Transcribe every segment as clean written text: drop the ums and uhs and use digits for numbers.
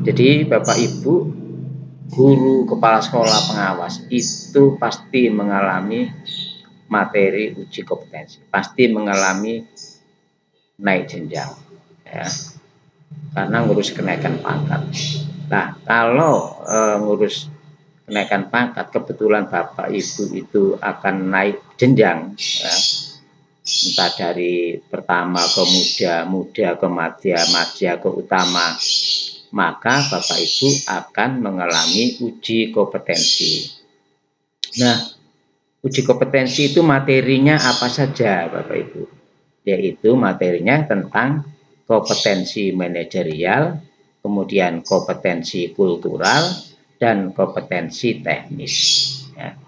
Jadi Bapak Ibu, guru kepala sekolah pengawas itu pasti mengalami materi uji kompetensi, pasti mengalami naik jenjang, ya, karena ngurus kenaikan pangkat. Nah, kalau ngurus kenaikan pangkat, kebetulan Bapak Ibu itu akan naik jenjang, ya, entah dari pertama ke muda, muda ke madya, madya ke utama, maka Bapak Ibu akan mengalami uji kompetensi. Nah, uji kompetensi itu materinya apa saja Bapak Ibu? Yaitu materinya tentang kompetensi manajerial, kemudian kompetensi kultural, dan kompetensi teknis. Ya.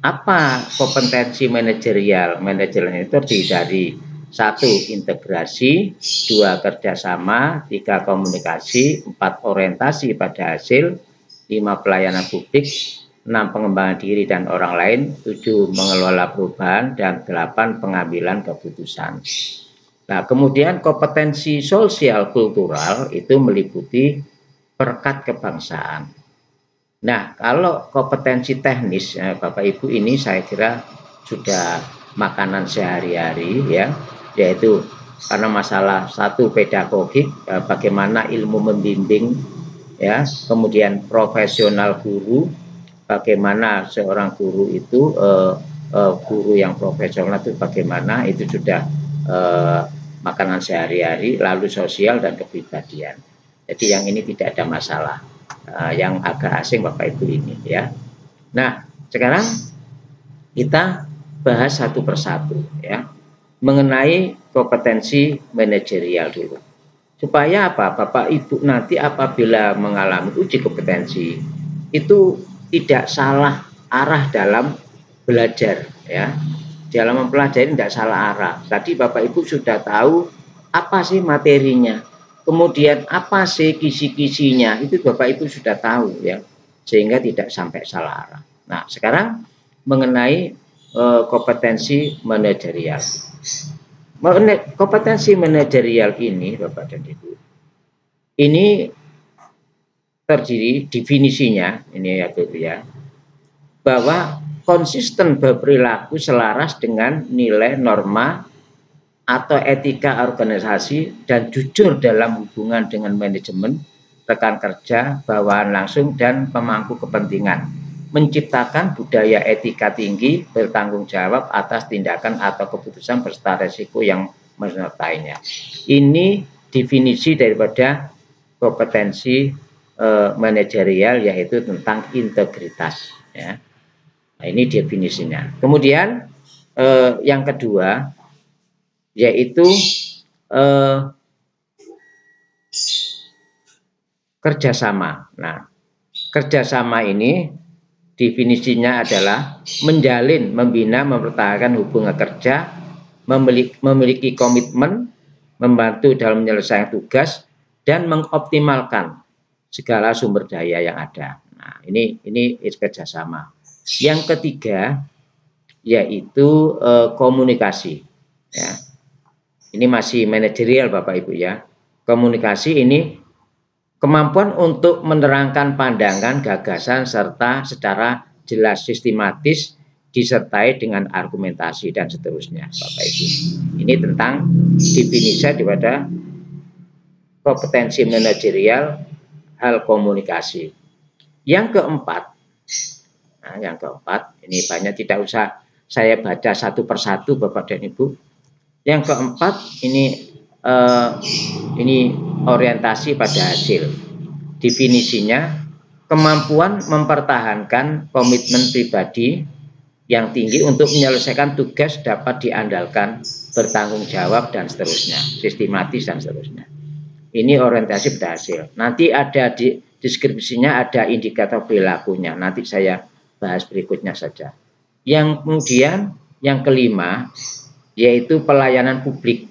Apa kompetensi manajerial? Manajerial itu terdiri dari 1. Integrasi, 2. Kerjasama, 3. Komunikasi, 4. Orientasi pada hasil, 5. Pelayanan publik, 6. Pengembangan diri dan orang lain, 7. Mengelola perubahan, dan 8. Pengambilan keputusan. Nah, kemudian kompetensi sosial kultural itu meliputi perekat kebangsaan. Nah, kalau kompetensi teknis, Bapak Ibu, ini saya kira sudah makanan sehari-hari, ya, yaitu karena masalah 1 pedagogik, bagaimana ilmu membimbing, ya, kemudian profesional guru, bagaimana seorang guru itu guru yang profesional itu bagaimana, itu sudah makanan sehari-hari, lalu sosial dan kepribadian. Jadi yang ini tidak ada masalah. Yang agak asing Bapak Ibu ini, ya. Nah, sekarang kita bahas satu persatu, ya, mengenai kompetensi manajerial dulu. Supaya apa? Bapak Ibu nanti apabila mengalami uji kompetensi itu tidak salah arah dalam belajar, ya. Dalam mempelajari tidak salah arah. Tadi Bapak Ibu sudah tahu apa sih materinya, kemudian apa sih kisi-kisinya, itu Bapak Ibu sudah tahu, ya, sehingga tidak sampai salah arah. Nah, sekarang mengenai kompetensi manajerial. Kompetensi manajerial ini Bapak dan Ibu, ini terdiri definisinya ini ya, gitu ya, bahwa konsisten berperilaku selaras dengan nilai norma atau etika organisasi dan jujur dalam hubungan dengan manajemen, rekan kerja, bawahan langsung, dan pemangku kepentingan, menciptakan budaya etika tinggi, bertanggung jawab atas tindakan atau keputusan beserta resiko yang menyertainya. Ini definisi daripada kompetensi manajerial, yaitu tentang integritas, ya. Nah, ini definisinya. Kemudian yang kedua yaitu kerjasama. Nah, kerjasama ini definisinya adalah menjalin, membina, mempertahankan hubungan kerja, memiliki komitmen, membantu dalam menyelesaikan tugas, dan mengoptimalkan segala sumber daya yang ada. Nah, ini kerjasama. Yang ketiga yaitu komunikasi, ya. Ini masih manajerial Bapak Ibu, ya. Komunikasi ini kemampuan untuk menerangkan pandangan, gagasan, serta secara jelas, sistematis, disertai dengan argumentasi dan seterusnya Bapak Ibu. Ini tentang definisi daripada kompetensi manajerial hal komunikasi. Yang keempat, nah, yang keempat ini banyak, tidak usah saya baca satu persatu Bapak dan Ibu. Yang keempat ini orientasi pada hasil. Definisinya kemampuan mempertahankan komitmen pribadi yang tinggi untuk menyelesaikan tugas, dapat diandalkan, bertanggung jawab, dan seterusnya, sistematis dan seterusnya. Ini orientasi pada hasil. Nanti ada di deskripsinya, ada indikator perilakunya. Nanti saya bahas berikutnya saja. Yang kemudian yang kelima yaitu pelayanan publik.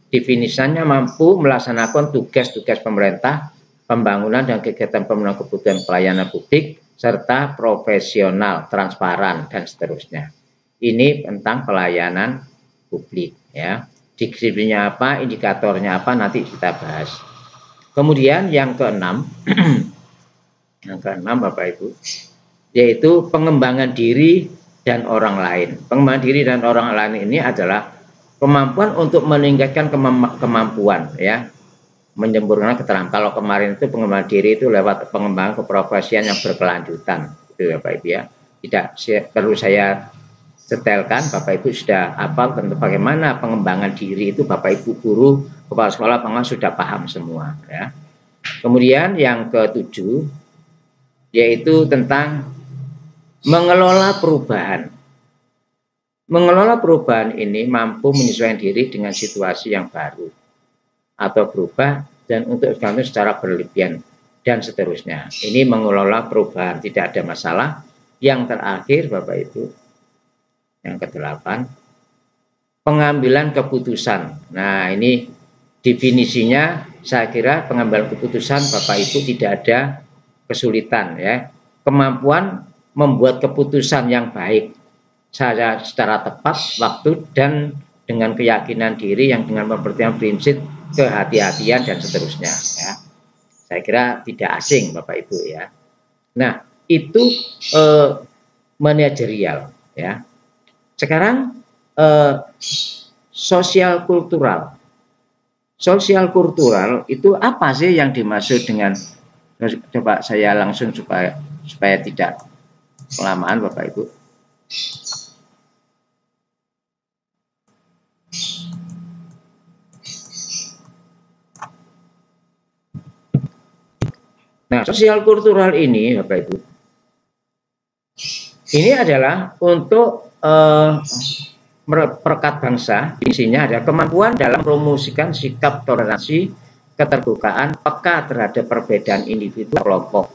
Definisinya mampu melaksanakan tugas-tugas pemerintah, pembangunan dan kegiatan pemenuhan kebutuhan pelayanan publik, serta profesional, transparan, dan seterusnya. Ini tentang pelayanan publik, ya. Deskripsinya apa, indikatornya apa, nanti kita bahas. Kemudian yang keenam, yang keenam Bapak Ibu, yaitu pengembangan diri dan orang lain. Pengembangan diri dan orang lain ini adalah kemampuan untuk meningkatkan kemampuan, ya, menyempurnakan keterampilan. Kalau kemarin itu pengembangan diri itu lewat pengembangan keprofesian yang berkelanjutan, itu ya Bapak Ibu ya. Tidak perlu saya setelkan, Bapak Ibu sudah hafal tentang bagaimana pengembangan diri itu. Bapak Ibu guru, kepala sekolah, pengawas sudah paham semua, ya. Kemudian yang ketujuh, yaitu tentang mengelola perubahan. Mengelola perubahan ini mampu menyesuaikan diri dengan situasi yang baru atau berubah dan untuk gantung secara berlebihan dan seterusnya. Ini mengelola perubahan, tidak ada masalah. Yang terakhir Bapak Ibu, yang kedelapan, pengambilan keputusan. Nah, ini definisinya saya kira pengambilan keputusan Bapak Ibu tidak ada kesulitan, ya. Kemampuan membuat keputusan yang baik secara tepat waktu dan dengan keyakinan diri yang dengan mempertimbangkan prinsip kehati-hatian dan seterusnya, ya. Saya kira tidak asing Bapak Ibu ya. Nah, itu manajerial, ya. Sekarang sosial kultural. Sosial kultural itu apa sih yang dimaksud dengan, coba saya langsung supaya tidak kelamaan Bapak Ibu. Nah, sosial kultural ini Bapak Ibu, ini adalah untuk perekat bangsa. Isinya ada kemampuan dalam promosikan sikap toleransi, keterbukaan, peka terhadap perbedaan individu kelompok,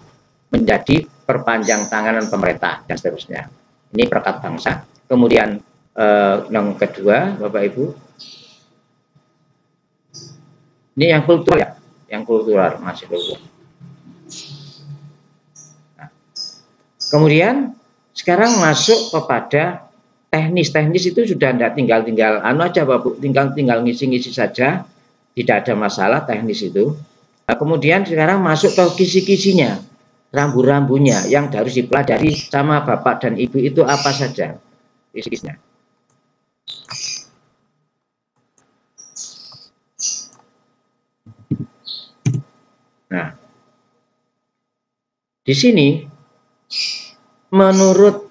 menjadi perpanjang tangan pemerintah dan seterusnya. Ini perekat bangsa. Kemudian yang kedua Bapak Ibu, ini yang kultural ya, yang kultural masih kultural. Nah, kemudian sekarang masuk kepada teknis. Teknis itu sudah tidak tinggal anu aja Bapak, tinggal ngisi-ngisi saja, tidak ada masalah teknis itu. Nah, kemudian sekarang masuk ke kisi-kisinya, rambu-rambunya yang harus dipelajari sama Bapak dan Ibu itu apa saja kisi-kisinya. Nah, di sini menurut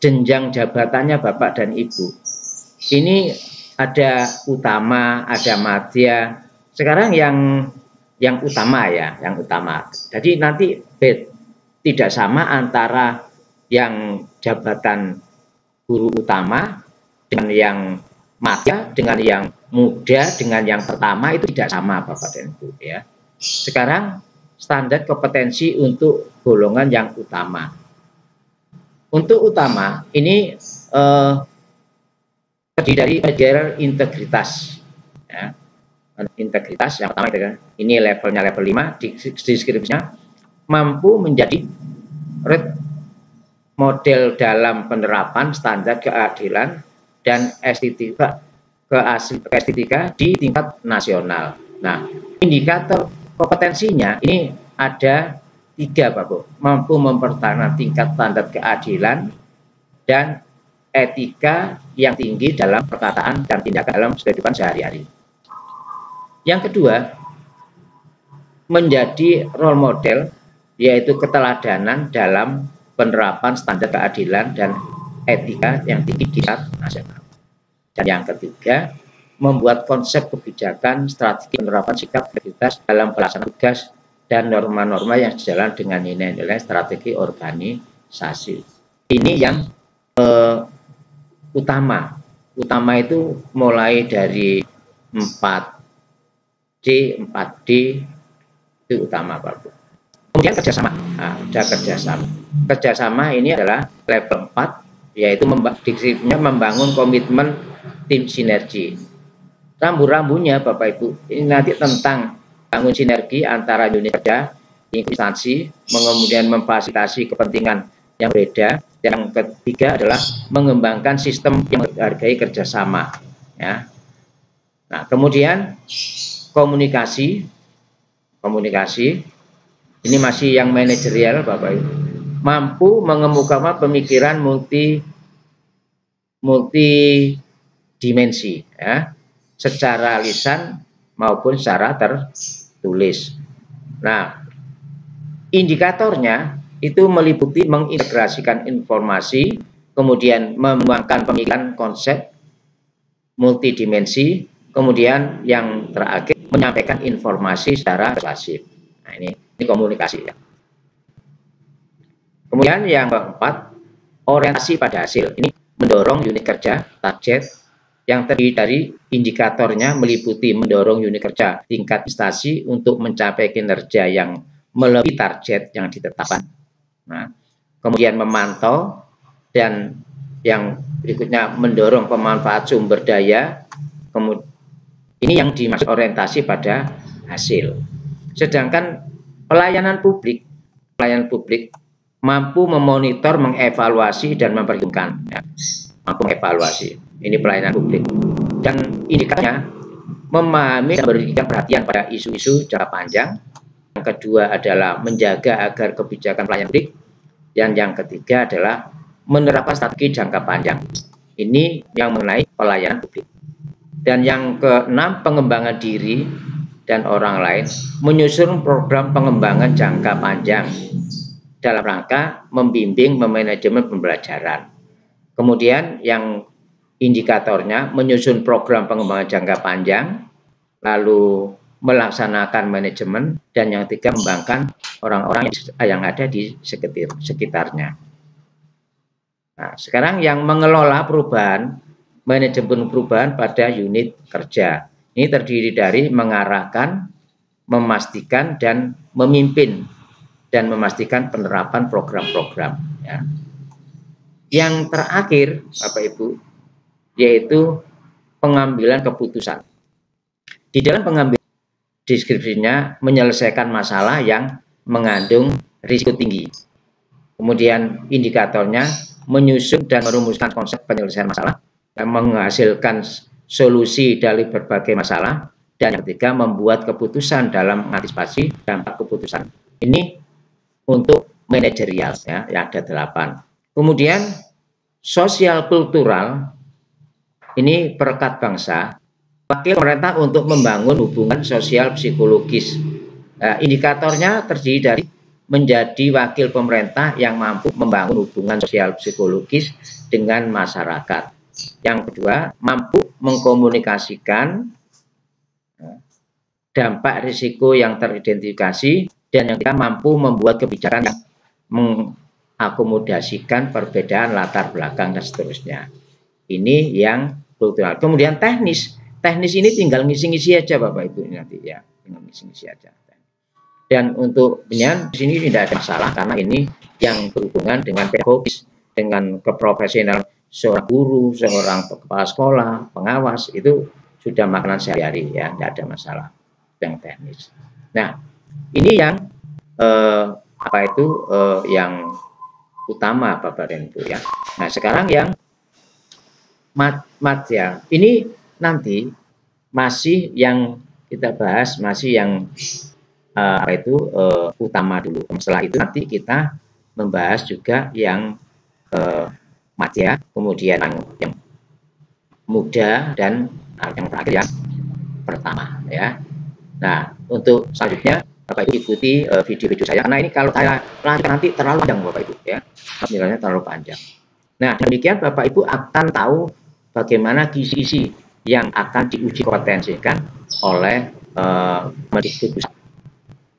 jenjang jabatannya Bapak dan Ibu, ini ada utama, ada madya. Sekarang yang utama ya, yang utama. Jadi nanti tidak sama antara yang jabatan guru utama dengan yang madya, dengan yang muda, dengan yang pertama, itu tidak sama Bapak dan Ibu ya. Sekarang standar kompetensi untuk golongan yang utama. Untuk utama ini terdiri dari pelajaran integritas, ya. Integritas yang pertama ini levelnya level 5, deskripsinya mampu menjadi model dalam penerapan standar keadilan dan estetika di tingkat nasional. Nah, indikator kompetensinya ini ada 3 Bapak, mampu mempertahankan tingkat standar keadilan dan etika yang tinggi dalam perkataan dan tindakan dalam kehidupan sehari-hari. Yang kedua, menjadi role model, yaitu keteladanan dalam penerapan standar keadilan dan etika yang tinggi di tingkat nasional. Dan yang ketiga, membuat konsep kebijakan strategi penerapan sikap integritas dalam pelaksanaan tugas dan norma-norma yang sejalan dengan nilai-nilai strategi organisasi. Ini yang utama. Utama itu mulai dari 4D, 4D itu utama Bapak. Kemudian kerjasama. Nah, ada kerjasama. Kerjasama ini adalah level 4, yaitu membangun komitmen tim sinergi. Rambu-rambunya Bapak Ibu, ini nanti tentang bangun sinergi antara unit kerja, instansi, kemudian memfasilitasi kepentingan yang berbeda. Yang ketiga adalah mengembangkan sistem yang menghargai kerjasama. Ya. Nah, kemudian komunikasi, komunikasi. Ini masih yang manajerial Bapak Ibu. Mampu mengemukakan pemikiran multidimensi ya, secara lisan maupun secara tertulis. Nah, indikatornya itu meliputi mengintegrasikan informasi, kemudian menuangkan pemikiran konsep multidimensi, kemudian yang terakhir menyampaikan informasi secara persuasif. Nah, ini komunikasi ya. Kemudian yang keempat, orientasi pada hasil. Ini mendorong unit kerja, target, yang terdiri dari indikatornya meliputi mendorong unit kerja tingkat prestasi untuk mencapai kinerja yang melebihi target yang ditetapkan. Nah, kemudian memantau, dan yang berikutnya mendorong pemanfaat sumber daya. Kemudian ini yang dimaksud orientasi pada hasil. Sedangkan pelayanan publik mampu memonitor, mengevaluasi, dan memperhitungkan. Ya, mampu mengevaluasi. Ini pelayanan publik. Dan indikatornya memahami dan memberikan perhatian pada isu-isu jangka panjang. Yang kedua adalah menjaga agar kebijakan pelayanan publik. Dan yang ketiga adalah menerapkan strategi jangka panjang. Ini yang mengenai pelayanan publik. Dan yang keenam, pengembangan diri dan orang lain, menyusun program pengembangan jangka panjang dalam rangka membimbing memanajemen pembelajaran. Kemudian yang indikatornya menyusun program pengembangan jangka panjang, lalu melaksanakan manajemen, dan yang ketiga mengembangkan orang-orang yang ada di sekitarnya. Nah, sekarang yang mengelola perubahan, manajemen perubahan pada unit kerja. Ini terdiri dari mengarahkan, memastikan, dan memimpin dan memastikan penerapan program-program. Ya. Yang terakhir, Bapak Ibu, yaitu pengambilan keputusan. Di dalam pengambilan deskripsinya menyelesaikan masalah yang mengandung risiko tinggi. Kemudian indikatornya menyusun dan merumuskan konsep penyelesaian masalah yang menghasilkan solusi dari berbagai masalah. Dan yang ketiga, membuat keputusan dalam mengantisipasi dampak keputusan. Ini untuk manajerial ya, yang ada 8. Kemudian sosial kultural, ini perekat bangsa, wakil pemerintah untuk membangun hubungan sosial psikologis. Indikatornya terdiri dari menjadi wakil pemerintah yang mampu membangun hubungan sosial psikologis dengan masyarakat. Yang kedua, mampu mengkomunikasikan dampak risiko yang teridentifikasi. Dan yang ketiga, mampu membuat kebijakan yang mengakomodasikan perbedaan latar belakang dan seterusnya. Ini yang kultural. Kemudian teknis ini tinggal ngisi-ngisi aja Bapak Ibu nanti ya, tinggal ngisi-ngisi aja. Dan untuk penyiaran di sini tidak ada masalah karena ini yang berhubungan dengan pedagogis, dengan keprofesional seorang guru, seorang kepala sekolah, pengawas, itu sudah makanan sehari-hari ya, tidak ada masalah yang teknis. Nah, ini yang yang utama Bapak dan Ibu ya. Nah, sekarang yang ya, ini nanti masih yang kita bahas masih yang utama dulu. Setelah itu nanti kita membahas juga yang ya, kemudian yang muda, dan yang terakhir yang pertama ya. Nah, untuk selanjutnya Bapak Ibu ikuti video-video saya, karena ini kalau saya lanjutkan nanti terlalu panjang Bapak Ibu ya, nilainya terlalu panjang. Nah, demikian Bapak Ibu akan tahu bagaimana kisi-kisi yang akan diuji kompetensikan oleh Mendikbud.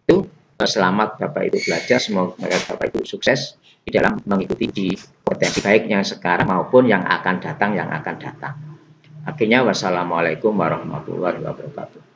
Itu selamat Bapak Ibu belajar, semoga Bapak Ibu sukses di dalam mengikuti di kompetensi baik yang sekarang maupun yang akan datang. Akhirnya wassalamualaikum warahmatullahi wabarakatuh.